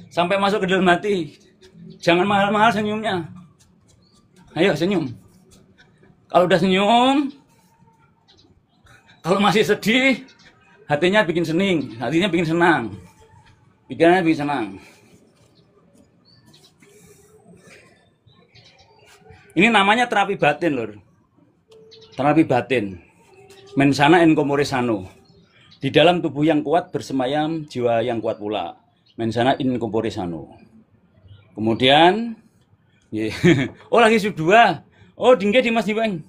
sampai masuk ke dalam hati. Jangan mahal-mahal senyumnya. Ayo senyum. Kalau udah senyum, kalau masih sedih, hatinya bikin senang, pikirannya bikin senang. Ini namanya terapi batin, lur. Terapi batin. Mensana in corpore sano. Di dalam tubuh yang kuat bersemayam jiwa yang kuat pula. Mensana in corpore sano. Kemudian, oh lagi sudah. Oh dingge Dimas Diweng.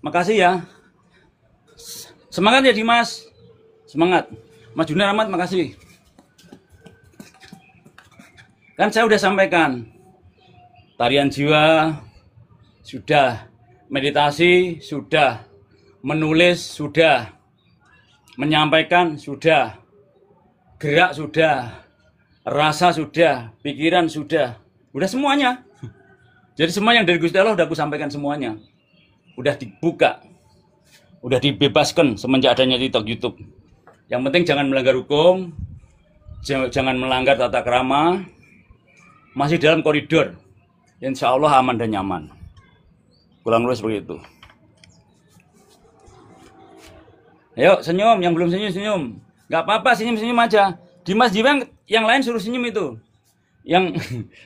Makasih ya. Semangat ya Dimas. Semangat. Mas Junar Ahmad makasih. Kan saya udah sampaikan. Tarian jiwa sudah, meditasi sudah, menulis sudah, menyampaikan sudah, gerak sudah, rasa sudah, pikiran sudah semuanya. Jadi semua yang dari Gusti Allah udah aku sampaikan semuanya. Udah dibuka. Udah dibebaskan semenjak adanya TikTok, YouTube. Yang penting jangan melanggar hukum, jangan melanggar tata krama, masih dalam koridor. Insya Allah aman dan nyaman. Kurang lebih seperti itu. Ayo senyum, yang belum senyum. Gak apa-apa, senyum aja. Dimas Diweng yang lain suruh senyum itu.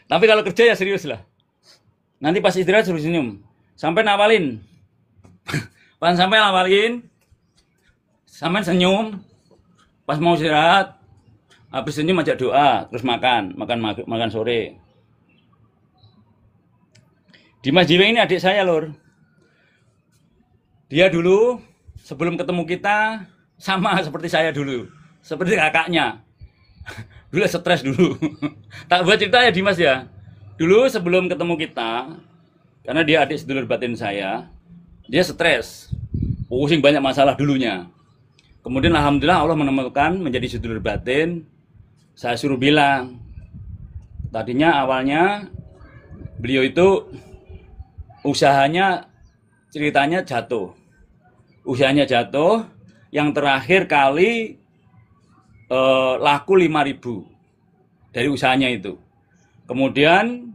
Tapi kalau kerja ya serius lah. Nanti pas istirahat suruh senyum. Sampai nawalin. Pas sampai nawalin. Sampai senyum. Pas mau istirahat. Habis senyum ajak doa. Terus makan sore. Dimas Diweng ini adik saya, lur. Dia dulu sebelum ketemu kita sama seperti saya dulu. Seperti kakaknya. Dulu stres dulu. Tak buat cerita ya Dimas ya. Dulu sebelum ketemu kita, karena dia adik sedulur batin saya, dia stres, pusing banyak masalah dulunya. Kemudian alhamdulillah Allah menemukan menjadi sedulur batin. Saya suruh bilang, tadinya awalnya beliau itu usahanya ceritanya jatuh. Usahanya jatuh, yang terakhir kali laku 5.000 dari usahanya itu. Kemudian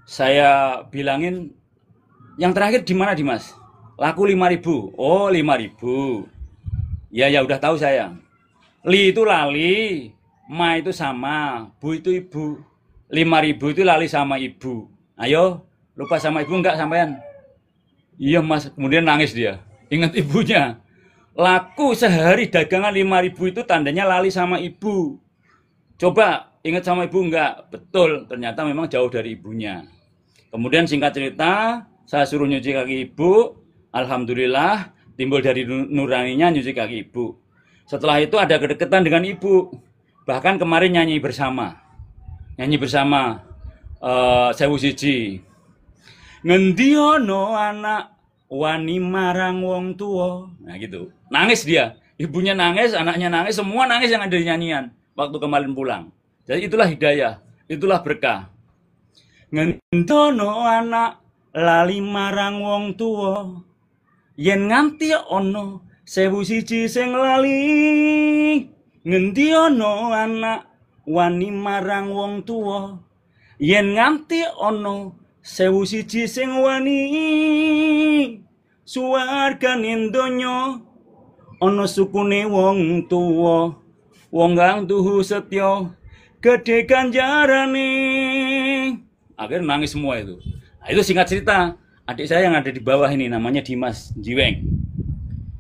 saya bilangin, yang terakhir di mana Dimas? Laku 5.000. Oh 5.000. Ya udah tahu saya. Li itu lali, ma itu sama, bu itu ibu. 5.000 itu lali sama ibu. Ayo, lupa sama ibu enggak sampean? Iya mas, kemudian nangis dia. Ingat ibunya. Laku sehari dagangan 5.000 itu tandanya lali sama ibu. Coba ingat sama ibu enggak? Betul, ternyata memang jauh dari ibunya. Kemudian singkat cerita, saya suruh nyuci kaki ibu. Alhamdulillah, timbul dari nuraninya nyuci kaki ibu. Setelah itu ada kedekatan dengan ibu. Bahkan kemarin nyanyi bersama. Sewu siji. Ngendi ono anak wani marang wong tua. Nah gitu. Nangis dia. Ibunya nangis, anaknya nangis, semua nangis yang ada di nyanyian. Waktu kemarin pulang. Jadi itulah hidayah, itulah berkah. Ngentono anak lali marang wong tua, yen nganti ono sewu siji sing lali. Ngendi ono anak wani marang wong tua, yen nganti ono sewu siji sing wani. Suwarganing donya ono sukune wong tua, wong kang tuhu setya gede ganjarane. Akhirnya nangis semua itu. Nah, itu singkat cerita. Adik saya yang ada di bawah ini namanya Dimas Diweng.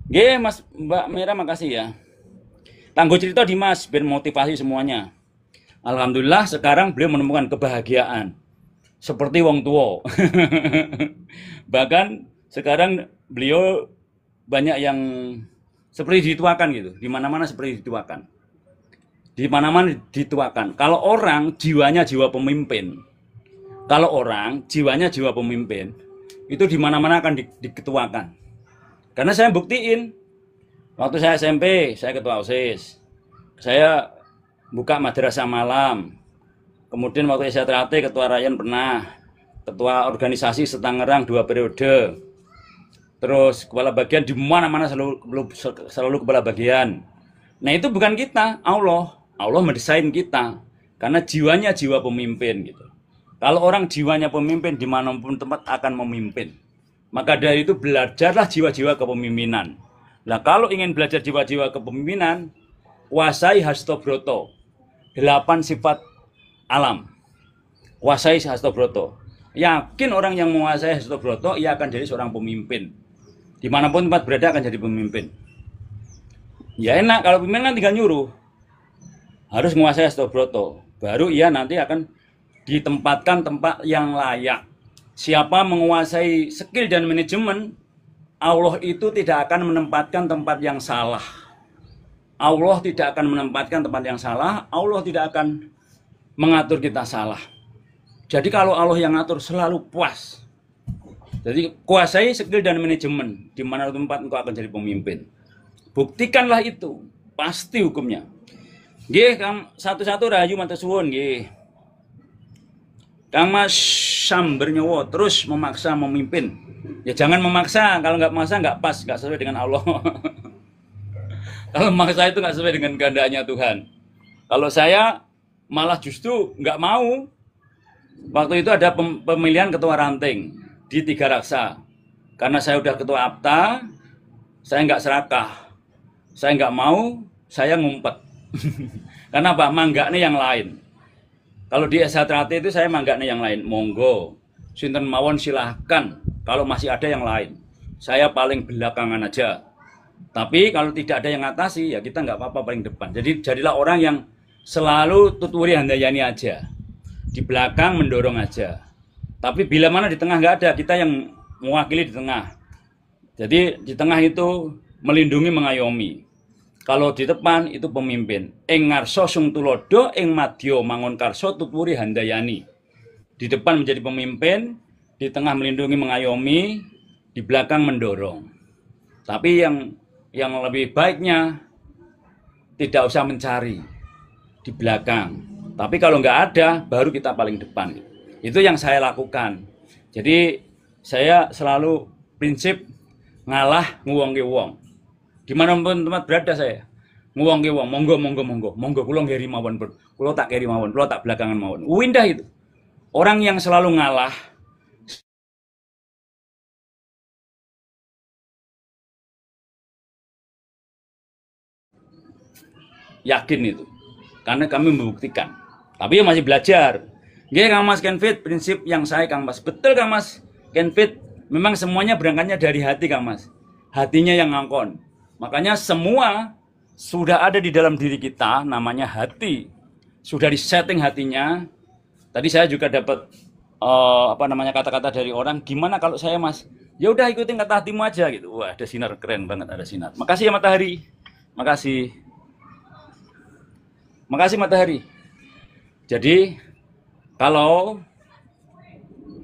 Nggih, Mas Mbak Mira makasih ya. Tangguh cerita Dimas biar motivasi semuanya. Alhamdulillah sekarang beliau menemukan kebahagiaan seperti wong tua. Bahkan sekarang beliau banyak yang seperti dituakan gitu. Di mana-mana seperti dituakan. Di mana-mana dituakan. Kalau orang jiwanya jiwa pemimpin. Kalau orang jiwanya jiwa pemimpin, itu di mana-mana akan diketuakan. Karena saya buktiin. Waktu saya SMP, saya ketua OSIS. Saya buka madrasah malam. Kemudian waktu saya TRT, ketua Rayan pernah. Ketua organisasi Setangerang 2 periode. Terus kepala bagian di mana-mana selalu kepala bagian. Nah itu bukan kita, Allah mendesain kita. Karena jiwanya jiwa pemimpin gitu. Kalau orang jiwanya pemimpin, dimanapun tempat akan memimpin. Maka dari itu belajarlah jiwa-jiwa kepemimpinan. Nah, kalau ingin belajar jiwa-jiwa kepemimpinan, kuasai Hastobroto. 8 sifat alam. Kuasai Hastobroto. Yakin orang yang menguasai Hastobroto, ia akan jadi seorang pemimpin. Dimanapun tempat berada akan jadi pemimpin. Ya enak, kalau pemimpin kan tinggal nyuruh. Harus menguasai Hastobroto. Baru ia nanti akan ditempatkan tempat yang layak. Siapa menguasai skill dan manajemen, Allah itu tidak akan menempatkan tempat yang salah. Allah tidak akan menempatkan tempat yang salah. Allah tidak akan mengatur kita salah. Jadi kalau Allah yang ngatur selalu puas. Jadi kuasai skill dan manajemen. Di mana tempat engkau akan jadi pemimpin. Buktikanlah itu. Pasti hukumnya. Nggih, Kang satu-satu rahayu matur suwun nggih. Kang Mas Samber nyowo terus memaksa memimpin. Ya jangan memaksa, kalau nggak memaksa nggak pas, nggak sesuai dengan Allah. Kalau memaksa itu nggak sesuai dengan kehendaknya Tuhan. Kalau saya malah justru nggak mau. Waktu itu ada pemilihan ketua ranting di Tiga Raksa. Karena saya udah ketua APTA, saya nggak serakah. Saya nggak mau, saya ngumpet. Karena apa? Manggaknya yang lain. Kalau di S1 itu saya manggaknya yang lain. Monggo, sinten mawon silahkan. Kalau masih ada yang lain, saya paling belakangan aja. Tapi kalau tidak ada yang ngatasi, ya kita nggak apa-apa paling depan. Jadi jadilah orang yang selalu tuturi handayani aja. Di belakang mendorong aja. Tapi bila mana di tengah nggak ada, kita yang mewakili di tengah. Jadi di tengah itu melindungi, mengayomi. Kalau di depan itu pemimpin. Ing ngarsa sung tulodo, ing madya mangun karsa tuturi handayani. Di depan menjadi pemimpin, di tengah melindungi, mengayomi, di belakang mendorong. Tapi yang lebih baiknya tidak usah mencari di belakang. Tapi kalau nggak ada, baru kita paling depan. Itu yang saya lakukan. Jadi saya selalu prinsip ngalah nguwongke wong. Dimanapun tempat berada saya nguwongke wong, monggo kula ngeri mawon, kula tak keri mawon, kula tak belakangan mawon. Windah itu. Orang yang selalu ngalah yakin itu. Karena kami membuktikan. Tapi ya masih belajar. Nggih Kang Mas Kenfit, prinsip yang saya Kang Mas. Betul Kang Mas Kenfit, memang semuanya berangkatnya dari hati Kang Mas. Hatinya yang ngangkon. Makanya semua sudah ada di dalam diri kita, namanya hati. Sudah disetting hatinya. Tadi saya juga dapat kata-kata dari orang, gimana kalau saya Mas? Ya udah ikutin kata hatimu aja gitu. Wah, ada sinar, keren banget ada sinar. Makasih ya Matahari. Makasih. Makasih Matahari. Jadi kalau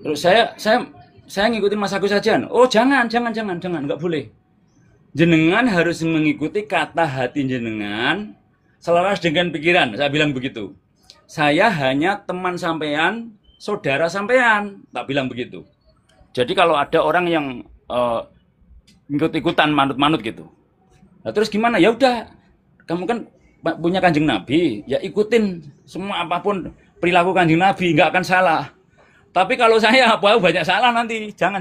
terus saya ngikutin Mas Agus saja. Oh, jangan, enggak boleh. Jenengan harus mengikuti kata hati jenengan selaras dengan pikiran. Saya bilang begitu. Saya hanya teman sampean, saudara sampean. Tak bilang begitu. Jadi kalau ada orang yang ikut-ikutan manut-manut gitu. Nah, terus gimana? Ya udah, kamu kan punya Kanjeng Nabi, ya ikutin semua apapun perilaku Kanjeng Nabi, nggak akan salah. Tapi kalau saya banyak salah nanti. Jangan.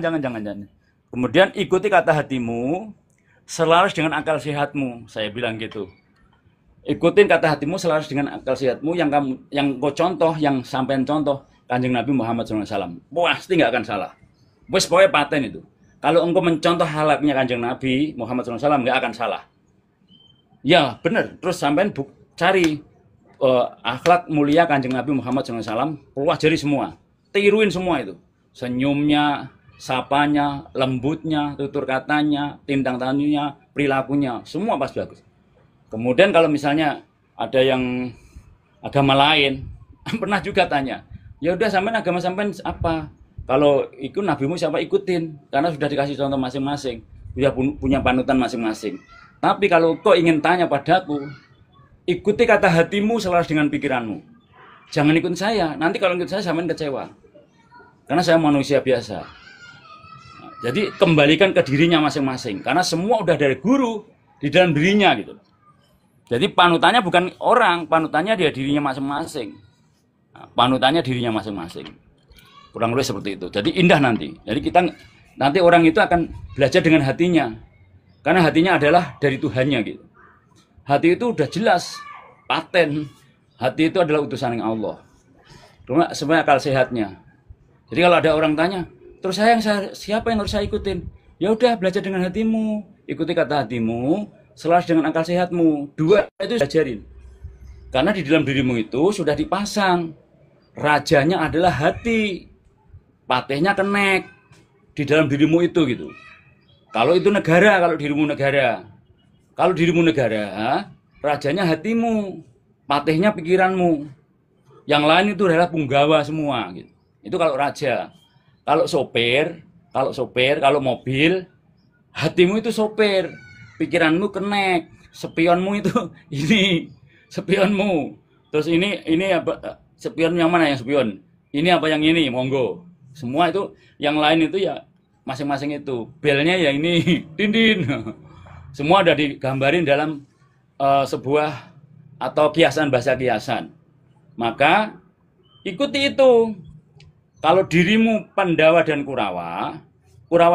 Kemudian ikuti kata hatimu selaras dengan akal sehatmu, saya bilang gitu. Ikutin kata hatimu selaras dengan akal sehatmu yang kau contoh, yang sampean contoh Kanjeng Nabi Muhammad SAW. Pasti nggak akan salah. Wes pokoknya paten itu. Kalau engkau mencontoh halaknya Kanjeng Nabi Muhammad SAW nggak akan salah. Ya benar. Terus sampean cari akhlak mulia Kanjeng Nabi Muhammad SAW, pelajari semua, tiruin semua itu. Senyumnya, sapanya, lembutnya, tutur katanya, tindang tanduknya, perilakunya, semua pasti bagus. Kemudian kalau misalnya ada yang agama lain, pernah juga tanya, ya udah sampean agama sampean apa? Kalau ikut nabimu siapa ikutin? Karena sudah dikasih contoh masing-masing, sudah punya panutan masing-masing. Tapi kalau kau ingin tanya padaku, ikuti kata hatimu selaras dengan pikiranmu. Jangan ikut saya. Nanti kalau ikut saya sampean kecewa. Karena saya manusia biasa. Jadi kembalikan ke dirinya masing-masing. Karena semua udah dari guru di dalam dirinya gitu. Jadi panutannya bukan orang, panutannya dia dirinya masing-masing. panutannya dirinya masing-masing. Kurang lebih seperti itu. Jadi indah nanti. Jadi kita nanti orang itu akan belajar dengan hatinya. Karena hatinya adalah dari Tuhannya gitu. Hati itu udah jelas, paten. Hati itu adalah utusan Allah. Cuma sebenarnya akal sehatnya. Jadi kalau ada orang tanya, terus siapa yang harus saya ikutin? Ya udah, belajar dengan hatimu, ikuti kata hatimu, selaras dengan akal sehatmu. Dua itu diajarin. Karena di dalam dirimu itu sudah dipasang. Rajanya adalah hati. Patihnya kenek di dalam dirimu itu gitu. Kalau itu negara, kalau dirimu negara. Kalau dirimu negara, rajanya hatimu, patihnya pikiranmu. Yang lain itu adalah punggawa semua gitu. Itu kalau raja. Kalau sopir, kalau mobil, hatimu itu sopir, pikiranmu kenek, spionmu itu ini, spionmu. Terus ini apa? Spion yang mana yang spion? Ini apa yang ini? Monggo. Semua itu yang lain itu ya masing-masing itu. Belnya ya ini, din. Semua ada digambarin dalam sebuah atau kiasan, bahasa kiasan. Maka ikuti itu. Kalau dirimu Pandawa dan Kurawa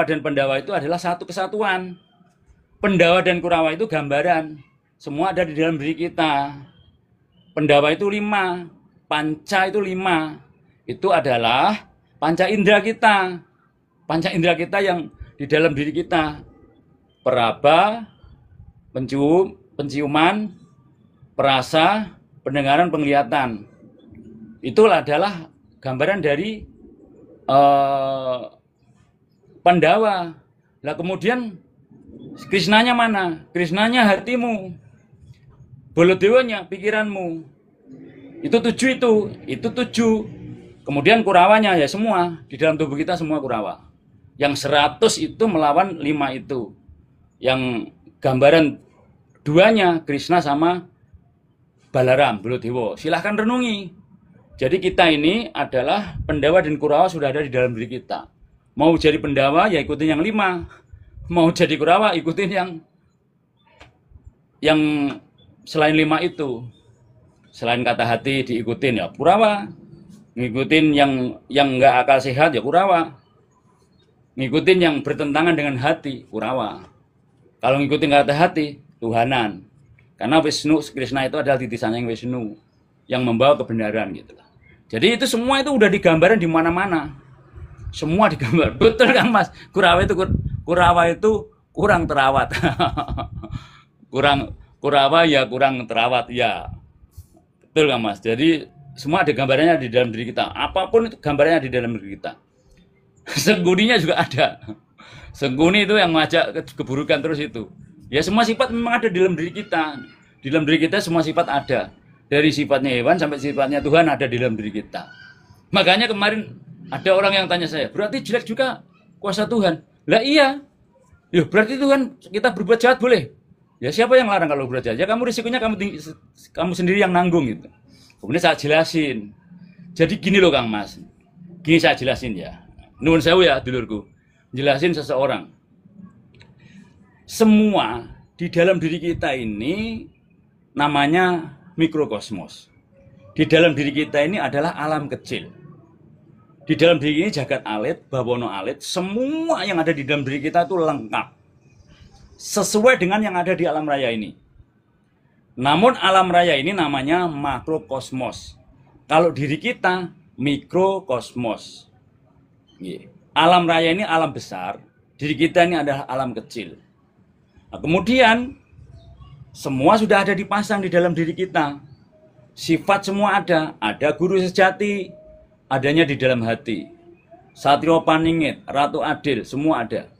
dan Pandawa itu adalah satu kesatuan. Pandawa dan Kurawa itu gambaran. Semua ada di dalam diri kita. Pandawa itu 5, panca itu 5. Itu adalah panca indera kita. Panca indera kita yang di dalam diri kita. Peraba, penciuman, perasa, pendengaran, penglihatan. Itulah adalah gambaran dari Pandawa. Lah kemudian Krishnanya mana? Krishnanya hatimu. Baladewanya pikiranmu. Itu 7 itu 7. Kemudian Kurawanya ya semua. Di dalam tubuh kita semua Kurawa. Yang 100 itu melawan 5 itu. Yang gambaran duanya Krishna sama Balaram, Baladewa. Silahkan renungi. Jadi kita ini adalah Pandawa dan Kurawa sudah ada di dalam diri kita. Mau jadi Pandawa ya ikutin yang 5. Mau jadi Kurawa ikutin yang selain 5 itu. Selain kata hati diikutin ya Kurawa. Ngikutin yang enggak akal sehat ya Kurawa. Ngikutin yang bertentangan dengan hati Kurawa. Kalau ngikutin kata hati, Tuhanan. Karena Wisnu, Krishna itu adalah titisannya yang Wisnu. Yang membawa kebenaran gitu. Jadi itu semua itu udah digambarin di mana-mana. Semua digambar. Betul kan Mas? Kurawa itu kurang terawat. Kurawa ya kurang terawat ya. Betul kan Mas? Jadi semua ada gambarannya di dalam diri kita. Apapun itu gambarannya di dalam diri kita. Sengguninya juga ada. Sengguni itu yang ngajak keburukan terus itu. Ya semua sifat memang ada di dalam diri kita. Di dalam diri kita semua sifat ada. Dari sifatnya hewan sampai sifatnya Tuhan ada di dalam diri kita. Makanya kemarin ada orang yang tanya saya, berarti jelek juga kuasa Tuhan? Lah iya. Ya berarti Tuhan kita berbuat jahat boleh? Ya siapa yang larang kalau berbuat jahat? Ya kamu risikonya kamu sendiri yang nanggung gitu. Kemudian saya jelasin. Jadi gini loh Kang Mas. Gini saya jelasin ya. Nuwun sewu ya dulurku. Jelasin seseorang. Semua di dalam diri kita ini namanya mikrokosmos. Di dalam diri kita ini adalah alam kecil. Di dalam diri ini jagat alit, bawono alit, semua yang ada di dalam diri kita itu lengkap. Sesuai dengan yang ada di alam raya ini. Namun alam raya ini namanya makrokosmos. Kalau diri kita mikrokosmos. Alam raya ini alam besar, diri kita ini adalah alam kecil. Nah, kemudian semua sudah ada dipasang di dalam diri kita. Sifat semua ada guru sejati, adanya di dalam hati. Satrio Paningit, Ratu Adil, semua ada.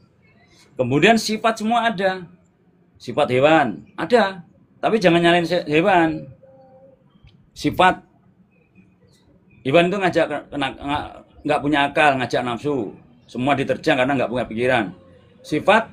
Kemudian sifat semua ada. Sifat hewan ada, tapi jangan nyalain hewan. Sifat hewan itu nggak punya akal, ngajak nafsu. Semua diterjang karena nggak punya pikiran. Sifat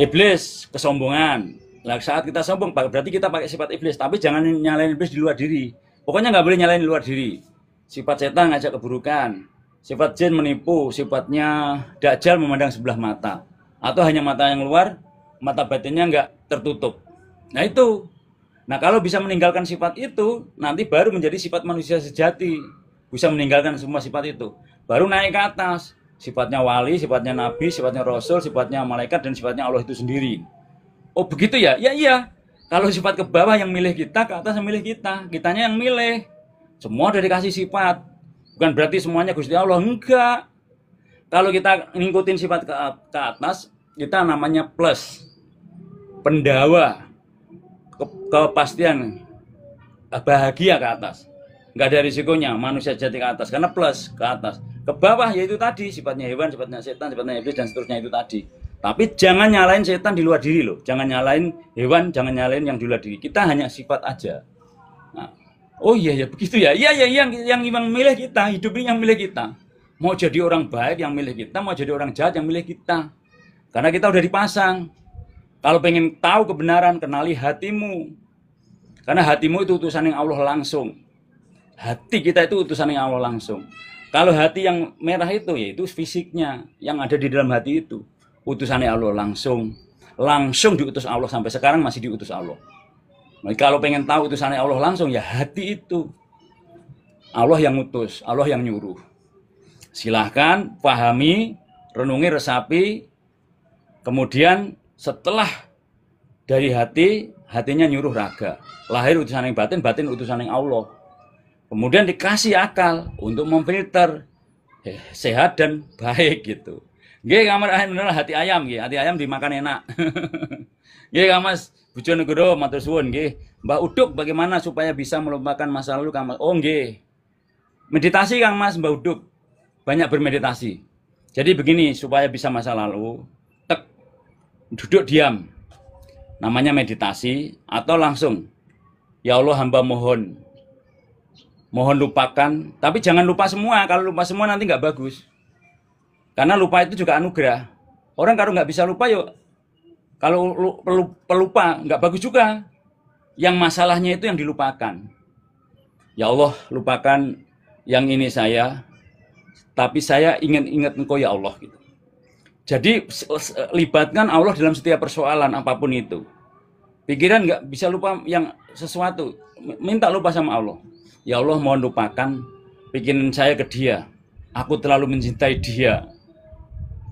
iblis, kesombongan. Nah, saat kita sombong, berarti kita pakai sifat iblis. Tapi jangan nyalain iblis di luar diri. Pokoknya nggak boleh nyalain di luar diri. Sifat setan ngajak keburukan. Sifat jin menipu. Sifatnya dajjal memandang sebelah mata. Atau hanya mata yang luar, mata batinnya nggak tertutup. Nah itu. Nah, kalau bisa meninggalkan sifat itu, nanti baru menjadi sifat manusia sejati. Bisa meninggalkan semua sifat itu. Baru naik ke atas. Sifatnya wali, sifatnya nabi, sifatnya rasul, sifatnya malaikat, dan sifatnya Allah itu sendiri. Oh begitu ya? Ya iya. Kalau sifat ke bawah yang milih kita, ke atas yang milih kita. Kitanya yang milih. Semua udah dikasih sifat. Bukan berarti semuanya Gusti Allah. Enggak. Kalau kita ngikutin sifat ke atas, kita namanya plus. Pendawa. Kepastian. Bahagia ke atas. Nggak ada risikonya manusia jati ke atas. Karena plus ke atas. Ke bawah yaitu tadi. Sifatnya hewan, sifatnya setan, sifatnya iblis, dan seterusnya itu tadi. Tapi jangan nyalain setan di luar diri loh. Jangan nyalain hewan, jangan nyalain yang di luar diri. Kita hanya sifat aja. Nah, oh iya ya begitu ya. Iya ya yang milih kita, hidup ini yang milih kita. Mau jadi orang baik yang milih kita, mau jadi orang jahat yang milih kita. Karena kita udah dipasang. Kalau pengen tahu kebenaran, kenali hatimu. Karena hatimu itu utusan yang Allah langsung. Hati kita itu utusan yang Allah langsung. Kalau hati yang merah itu yaitu fisiknya yang ada di dalam hati itu. Utusannya Allah langsung diutus Allah, sampai sekarang masih diutus Allah. Nah, kalau pengen tahu utusannya Allah langsung, ya hati itu Allah yang utus, Allah yang nyuruh. Silahkan pahami, renungi, resapi. Kemudian setelah dari hati, hatinya nyuruh raga. Lahir utusan yang batin, batin utusan yang Allah. Kemudian dikasih akal untuk memfilter sehat dan baik gitu. Nggih kamar bener hati ayam nggih, hati ayam dimakan enak. Nggih Kang Mas, Bojonegoro matur suwun nggih. Mbah Uduk bagaimana supaya bisa melupakan masa lalu Kang Mas? Oh nggih. Meditasi Kang Mas, Mbah Uduk. Banyak bermeditasi. Jadi begini supaya bisa masa lalu, tek duduk diam. Namanya meditasi atau langsung. Ya Allah hamba mohon lupakan, tapi jangan lupa semua. Kalau lupa semua nanti nggak bagus. Karena lupa itu juga anugerah. Orang kalau nggak bisa lupa, yuk. Kalau pelupa nggak bagus juga. Yang masalahnya itu yang dilupakan. Ya Allah, lupakan yang ini saya, tapi saya ingat Engkau ya Allah. Gitu. Jadi libatkan Allah dalam setiap persoalan apapun itu. Pikiran nggak bisa lupa yang sesuatu, minta lupa sama Allah. Ya Allah, mohon lupakan pikiran saya ke dia. Aku terlalu mencintai dia.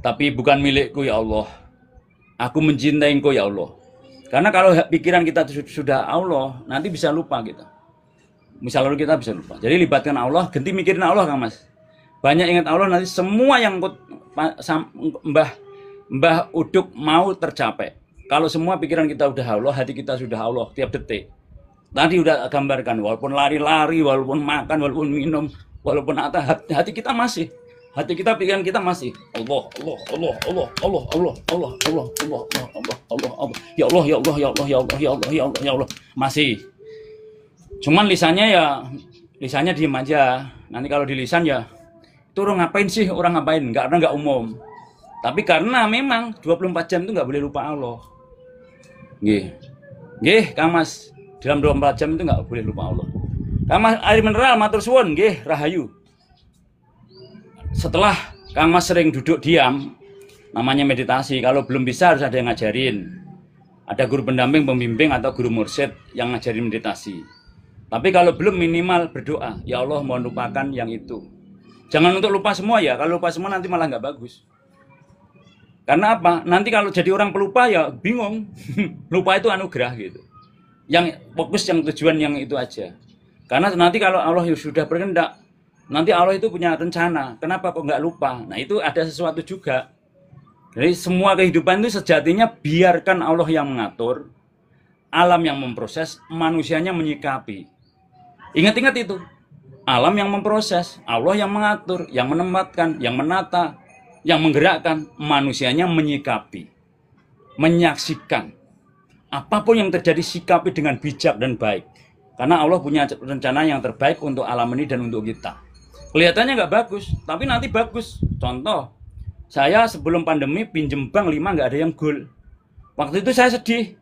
Tapi bukan milikku ya Allah. Aku mencintai Engkau ya Allah. Karena kalau pikiran kita sudah Allah, nanti bisa lupa kita. Misal lalu kita bisa lupa. Jadi libatkan Allah, ganti mikirin Allah Kang Mas. Banyak ingat Allah, nanti semua yang Mbah Uduk mau tercapai. Kalau semua pikiran kita udah Allah, hati kita sudah Allah tiap detik. Tadi udah gambarkan, walaupun lari-lari, walaupun makan, walaupun minum, walaupun hati kita masih. Hati kita, pikiran kita masih Allah. Ya Allah. Masih. Cuman lisannya diem aja. Nanti kalau di lisan ya, itu orang ngapain sih? Orang ngapain? Nggak umum. Tapi karena memang 24 jam itu nggak boleh lupa Allah. Nggih, Kang Mas. Dalam 24 jam itu nggak boleh lupa Allah. Kang Mas air mineral matur suwun nggih, rahayu. Setelah Kang Mas sering duduk diam, namanya meditasi. Kalau belum bisa harus ada yang ngajarin. Ada guru pendamping, pembimbing atau guru mursyid yang ngajarin meditasi. Tapi kalau belum minimal berdoa, ya Allah mohon lupakan yang itu. Jangan untuk lupa semua ya. Kalau lupa semua nanti malah nggak bagus. Karena apa? Nanti kalau jadi orang pelupa ya bingung. Lupa itu anugerah gitu. Yang fokus yang tujuan yang itu aja. Karena nanti kalau Allah sudah berkehendak, nanti Allah itu punya rencana. Kenapa kok nggak lupa? Nah itu ada sesuatu juga. Jadi semua kehidupan itu sejatinya biarkan Allah yang mengatur, alam yang memproses, manusianya menyikapi. Ingat-ingat itu. Alam yang memproses, Allah yang mengatur, yang menempatkan, yang menata, yang menggerakkan, manusianya menyikapi, menyaksikan. Apapun yang terjadi sikapi dengan bijak dan baik. Karena Allah punya rencana yang terbaik untuk alam ini dan untuk kita. Kelihatannya nggak bagus, tapi nanti bagus. Contoh, saya sebelum pandemi pinjem bank 5 nggak ada yang gol. Waktu itu saya sedih.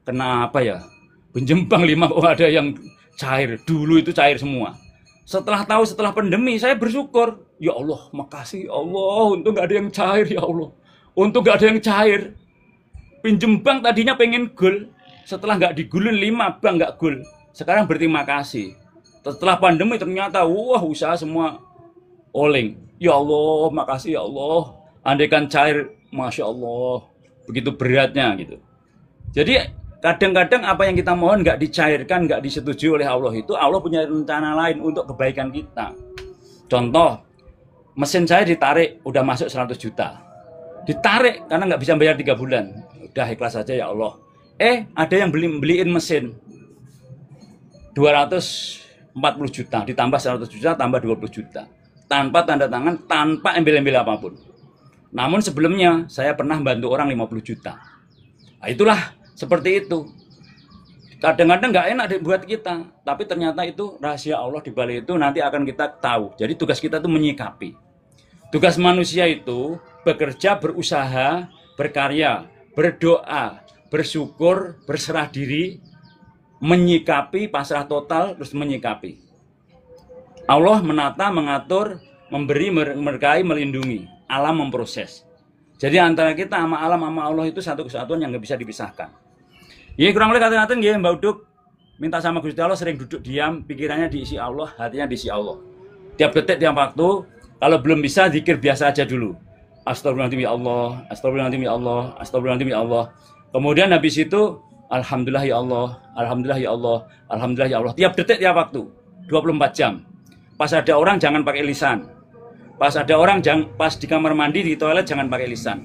Kenapa ya? Pinjem bank 5 kok ada yang cair. Dulu itu cair semua. Setelah pandemi saya bersyukur. Ya Allah, makasih ya Allah. Untuk nggak ada yang cair ya Allah. Untuk nggak ada yang cair. Pinjem bank tadinya pengen gol. setelah nggak digulun 5 bank nggak gul. Sekarang berterima kasih. Setelah pandemi ternyata wah usaha semua oleng. Ya Allah, makasih ya Allah. Andaikan cair, masya Allah, begitu beratnya gitu. Jadi kadang-kadang apa yang kita mohon nggak dicairkan, nggak disetujui oleh Allah itu, Allah punya rencana lain untuk kebaikan kita. Contoh, mesin saya ditarik, udah masuk 100 juta. Ditarik karena nggak bisa bayar 3 bulan. Udah ikhlas saja ya Allah. Ada yang beliin mesin 240 juta, ditambah 100 juta, tambah 20 juta. Tanpa tanda tangan, tanpa embel-embel apapun. Namun sebelumnya, saya pernah bantu orang 50 juta. Nah, itulah seperti itu. Kadang-kadang nggak enak buat kita, tapi ternyata itu rahasia Allah di balik itu nanti akan kita tahu. Jadi tugas kita itu menyikapi. Tugas manusia itu bekerja, berusaha, berkarya, berdoa, bersyukur, berserah diri, menyikapi, pasrah total, terus menyikapi. Allah menata, mengatur, memberi, memberkahi, melindungi. Alam memproses. Jadi antara kita sama alam sama Allah itu satu kesatuan yang nggak bisa dipisahkan. Ya kurang lebih kata-kata ya Mbak Uduk, minta sama Gusti Allah sering duduk diam, pikirannya diisi Allah, hatinya diisi Allah. Tiap detik, tiap waktu, kalau belum bisa zikir biasa aja dulu. Astagfirullahaladzim ya Allah, astagfirullahaladzim ya Allah, astagfirullahaladzim ya Allah. Kemudian habis itu alhamdulillah ya Allah, alhamdulillah ya Allah, alhamdulillah ya Allah. Tiap detik, tiap waktu, 24 jam. Pas ada orang jangan pakai lisan. Pas ada orang pas di kamar mandi, di toilet jangan pakai lisan.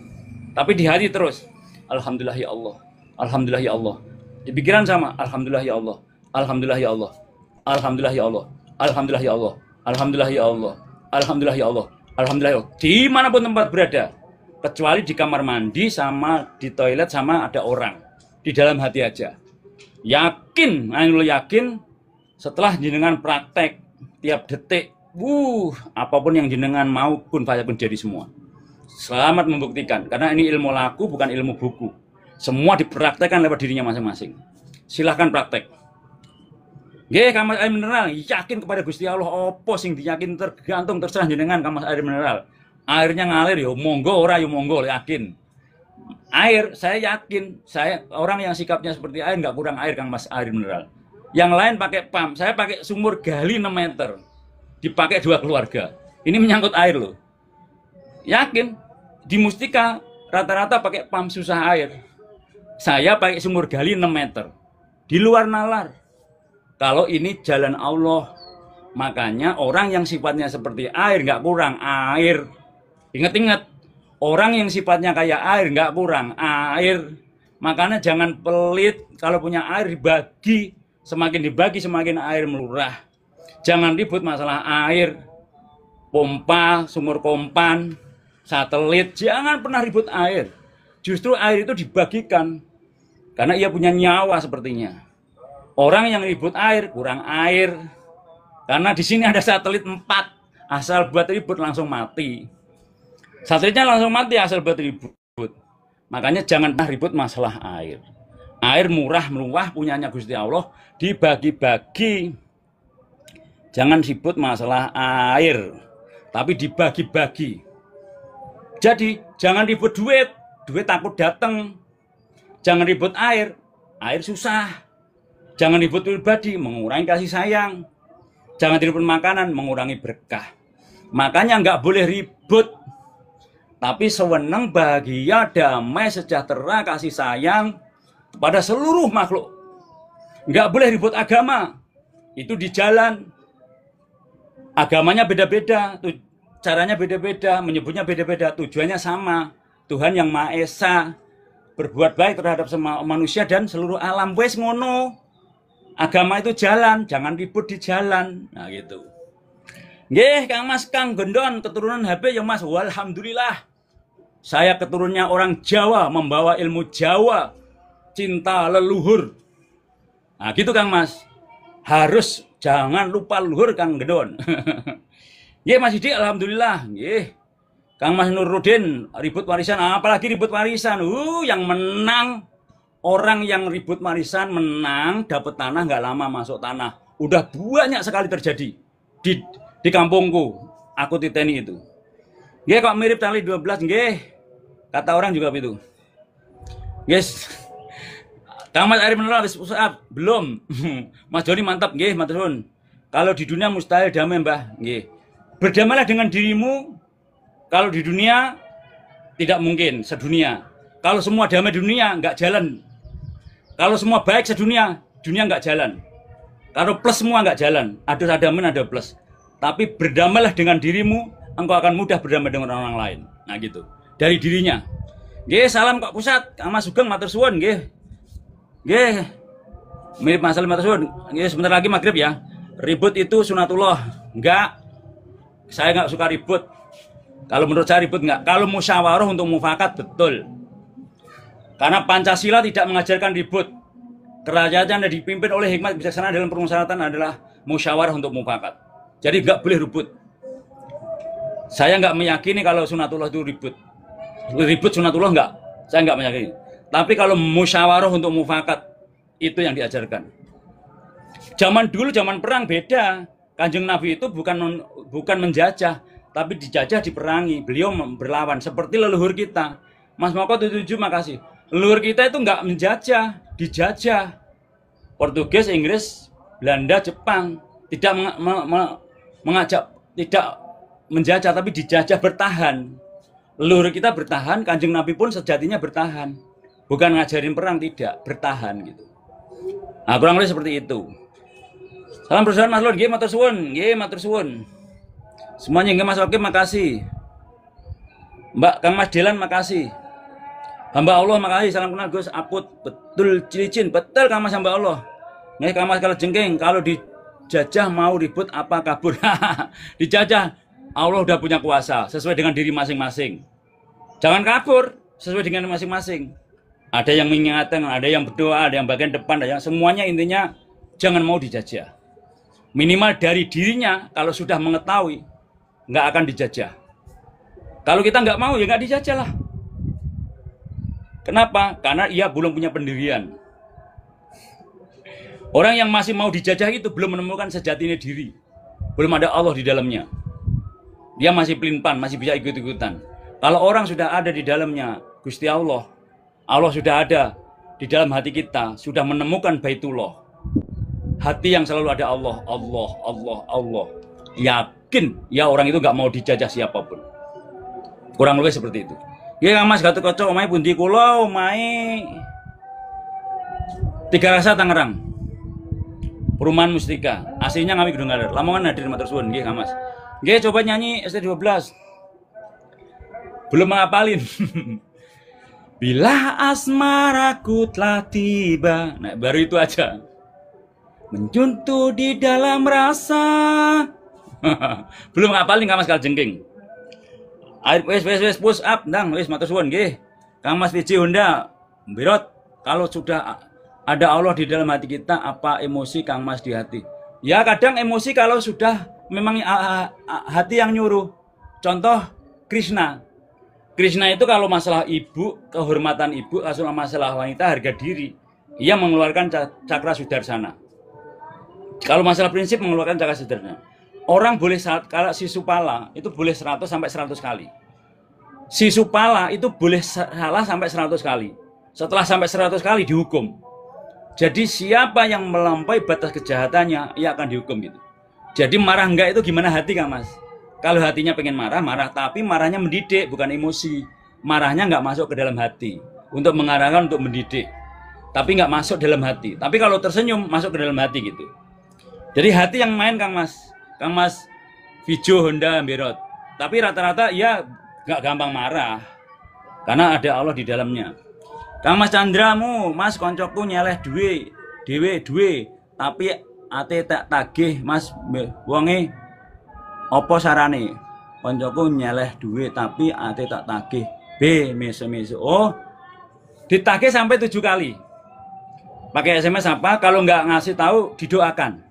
Tapi di hati terus. Alhamdulillah ya Allah. Alhamdulillah ya Allah. Di pikiran sama. Alhamdulillah ya Allah. Alhamdulillah ya Allah. Alhamdulillah ya Allah. Alhamdulillah ya Allah. Alhamdulillah ya Allah. Alhamdulillah ya Allah. Alhamdulillah ya Allah. Dimanapun tempat berada. Kecuali di kamar mandi sama di toilet sama ada orang. Di dalam hati aja. Yakin. Yakin. Setelah jenengan praktek. Tiap detik. Apapun yang jenengan mau pun fayakun jadi semua. Selamat membuktikan karena ini ilmu laku bukan ilmu buku. Semua dipraktekkan lewat dirinya masing-masing. Silahkan praktek. Nggih, kamar air mineral yakin kepada Gusti Allah apa sing diyakin tergantung terserah jenengan kamar air mineral. Airnya ngalir yo monggo ora yo monggo yakin. Air saya yakin, saya orang yang sikapnya seperti air nggak kurang air Kang Mas air mineral. Yang lain pakai pump, saya pakai sumur gali 6 meter. Dipakai 2 keluarga. Ini menyangkut air loh. Yakin di Mustika rata-rata pakai pump susah air. Saya pakai sumur gali 6 meter. Di luar nalar. Kalau ini jalan Allah. Makanya orang yang sifatnya seperti air nggak kurang air. Ingat-ingat. Orang yang sifatnya kayak air nggak kurang air. Makanya jangan pelit. Kalau punya air dibagi. Semakin dibagi semakin air melurah. Jangan ribut masalah air, pompa, sumur kompan, satelit. Jangan pernah ribut air. Justru air itu dibagikan. Karena ia punya nyawa sepertinya. Orang yang ribut air, kurang air. Karena di sini ada satelit 4. Asal buat ribut langsung mati. Satelitnya langsung mati asal buat ribut. Makanya jangan pernah ribut masalah air. Air murah, meluah, punyanya Gusti Allah. Dibagi-bagi. Jangan ribut masalah air, tapi dibagi-bagi. Jadi, jangan ribut duit takut datang. Jangan ribut air susah. Jangan ribut pribadi, mengurangi kasih sayang. Jangan ribut makanan, mengurangi berkah. Makanya nggak boleh ribut. Tapi sewenang, bahagia, damai, sejahtera, kasih sayang kepada seluruh makhluk. Nggak boleh ribut agama. Itu di jalan. Agamanya beda-beda, caranya beda-beda, menyebutnya beda-beda, tujuannya sama. Tuhan yang Maha Esa berbuat baik terhadap semua manusia dan seluruh alam. Wes ngono. Agama itu jalan, jangan ribut di jalan. Nah gitu. Nggih, Kang Mas Kang Gendon keturunan HP ya Mas. Walhamdulillah. Saya keturunannya orang Jawa, membawa ilmu Jawa, cinta leluhur. Nah gitu Kang Mas. Harus jangan lupa luhur Kang Gendon. Nggih Mas Didi alhamdulillah. Nggih. Kang Mas Nurudin ribut warisan, apalagi ribut warisan. Yang menang orang yang ribut warisan menang dapat tanah nggak lama masuk tanah. Udah banyak sekali terjadi di kampungku. Aku titeni itu. Nggih kok mirip tali 12 nggih. Kata orang juga begitu. Guys, Kang Mas Ari Mineral wis up belum? Mas Joni mantap nggih, matur suwun. Kalau di dunia mustahil damai, Mbah. Nggih. Berdamailah dengan dirimu. Kalau di dunia tidak mungkin sedunia. Kalau semua damai dunia nggak jalan. Kalau semua baik sedunia, dunia nggak jalan. Kalau plus semua nggak jalan. Ada min, ada plus. Tapi berdamailah dengan dirimu, engkau akan mudah berdamai dengan orang lain. Nah gitu. Dari dirinya. Nggih, salam Kak Pusat. Kang Mas Sugeng matur suwun nggih. Nggih. Mirip masalah matur suwun. Nggih, sebentar lagi maghrib ya. Ribut itu sunatullah. Enggak. Saya nggak suka ribut. Kalau menurut saya ribut enggak. Kalau musyawarah untuk mufakat betul. Karena Pancasila tidak mengajarkan ribut. Kerajaan yang dipimpin oleh hikmat bijaksana dalam permusyawaratan adalah musyawarah untuk mufakat. Jadi nggak boleh ribut. Saya nggak meyakini kalau sunatullah itu ribut. Ribut sunatullah enggak. Saya nggak meyakini. Tapi kalau musyawarah untuk mufakat itu yang diajarkan. Zaman dulu, zaman perang beda. Kanjeng Nabi itu bukan menjajah, tapi dijajah, diperangi. Beliau berlawan seperti leluhur kita. Mas Moko 77 makasih. Leluhur kita itu nggak menjajah, dijajah. Portugis, Inggris, Belanda, Jepang tidak mengajak, tidak menjajah, tapi dijajah, bertahan. Leluhur kita bertahan, Kanjeng Nabi pun sejatinya bertahan. Bukan ngajarin perang, tidak, bertahan gitu. Nah, kurang lebih seperti itu. Salam persaudaraan Mas Lur, nggih matur suwun, nggih matur suwun. Semuanya nggih Mas Oke, makasih. Mbak Kang Mas Delan makasih. Hamba Allah makasih, salam kenal Gus Aput. Betul cilicin, betul Kang Mas hamba Allah. Nggih Kang Mas kalau jengking, kalau dijajah mau ribut apa kabur. Dijajah, Allah udah punya kuasa sesuai dengan diri masing-masing. Jangan kabur, sesuai dengan masing-masing. Ada yang mengingatkan, ada yang berdoa, ada yang bagian depan, ada yang semuanya intinya jangan mau dijajah. Minimal dari dirinya kalau sudah mengetahui nggak akan dijajah. Kalau kita nggak mau ya nggak dijajah lah. Kenapa? Karena ia belum punya pendirian. Orang yang masih mau dijajah itu belum menemukan sejatinya diri. Belum ada Allah di dalamnya. Dia masih pelin-pan, masih bisa ikut-ikutan. Kalau orang sudah ada di dalamnya Gusti Allah, Allah sudah ada di dalam hati kita, sudah menemukan Baitullah. Hati yang selalu ada Allah, Allah, Allah, Allah. Yakin, ya orang itu nggak mau dijajah siapapun. Kurang lebih seperti itu. Ya Kang Mas Gatot Kaca, omahe pundi kula, omahe Tiga Rasa Tangerang. Perumahan Mustika. Aslinya Ngawi Gedung Kaler. Lamongan hadir matur suwun nggih Kang Mas. Nggih, coba nyanyi ST12. Belum ngapalin. Bila asmaraku telah tiba. Nah, baru itu aja. Menjuntuh di dalam rasa. Belum ngapalin Kang Mas Kaljengking. Wes push up ndang wis matur suwun nggih. Kang Mas Wiji Honda Mbirot, kalau sudah ada Allah di dalam hati kita, apa emosi Kang Mas di hati? Ya kadang emosi kalau sudah memang hati yang nyuruh. Contoh Krishna. Krishna itu kalau masalah ibu, kehormatan ibu, kalau masalah wanita, harga diri, ia mengeluarkan cakra sudarsana. Kalau masalah prinsip mengeluarkan cakra sudarsana. Orang boleh kalau Sisupala itu boleh 100 sampai 100 kali. Sisupala itu boleh salah sampai 100 kali. Setelah sampai 100 kali dihukum. Jadi siapa yang melampaui batas kejahatannya, ia akan dihukum gitu. Jadi marah enggak itu gimana hati Kang Mas? Kalau hatinya pengen marah, marah. Tapi marahnya mendidik, bukan emosi. Marahnya enggak masuk ke dalam hati. Untuk mengarahkan, untuk mendidik. Tapi enggak masuk dalam hati. Tapi kalau tersenyum, masuk ke dalam hati gitu. Jadi hati yang main Kang Mas. Kang Mas Vijo Honda Mbirot. Tapi rata-rata ia enggak gampang marah. Karena ada Allah di dalamnya. Kang Mas Chandramu, Mas koncoku nyeleh duwe. Tapi ate tak tagih Mas wonge apa sarane? Koncoku nyeleh duwe tapi ate tak tagih. B meso. Oh, ditagih sampai 7 kali. Pakai SMS apa? Kalau nggak ngasih tahu didoakan.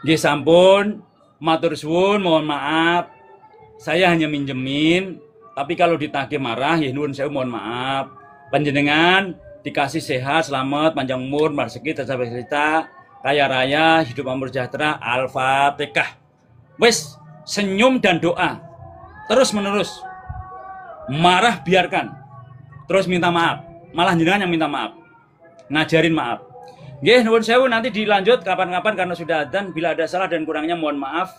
Nggih sampun, matur suwun, mohon maaf. Saya hanya minjemin, tapi kalau ditagih marah ya nuwun sewu mohon maaf. Panjenengan dikasih sehat, selamat, panjang umur, rezeki, tercapai cerita, kaya raya, hidup makmur sejahtera, Al-Fatihah. Wes, senyum dan doa. Terus menerus. Marah biarkan. Terus minta maaf. Malah jenengan yang minta maaf. ngajarin maaf. Nggih, nuwun sewu, nanti dilanjut kapan-kapan karena sudah adzan. Bila ada salah dan kurangnya mohon maaf.